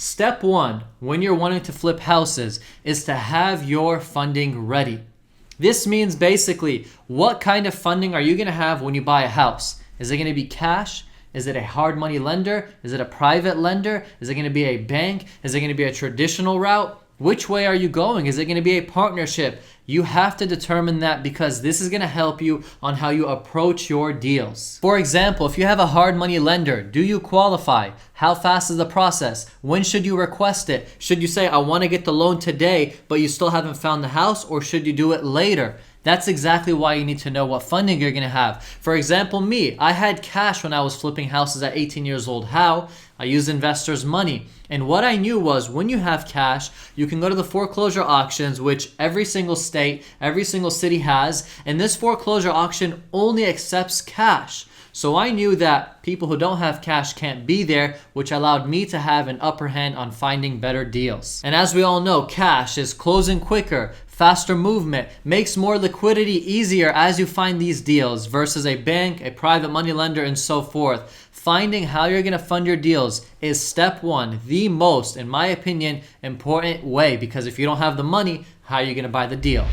Step one, when you're wanting to flip houses, is to have your funding ready. This means basically, what kind of funding are you going to have when you buy a house? Is it going to be cash? Is it a hard money lender? Is it a private lender? Is it going to be a bank? Is it going to be a traditional route? Which way are you going? Is it going to be a partnership? You have to determine that because this is going to help you on how you approach your deals. For example, if you have a hard money lender, do you qualify? How fast is the process? When should you request it? Should you say, I want to get the loan today, but you still haven't found the house, or should you do it later? That's exactly why you need to know what funding you're going to have. For example, me, I had cash when I was flipping houses at 18 years old. How? I used investors' money. And what I knew was when you have cash, you can go to the foreclosure auctions, which every single state, every single city has. And this foreclosure auction only accepts cash. So I knew that people who don't have cash can't be there, which allowed me to have an upper hand on finding better deals. And as we all know, cash is closing quicker, faster movement, makes more liquidity easier as you find these deals versus a bank, a private money lender, and so forth. Finding how you're going to fund your deals is step one, the most, in my opinion, important way, because if you don't have the money, how are you going to buy the deal?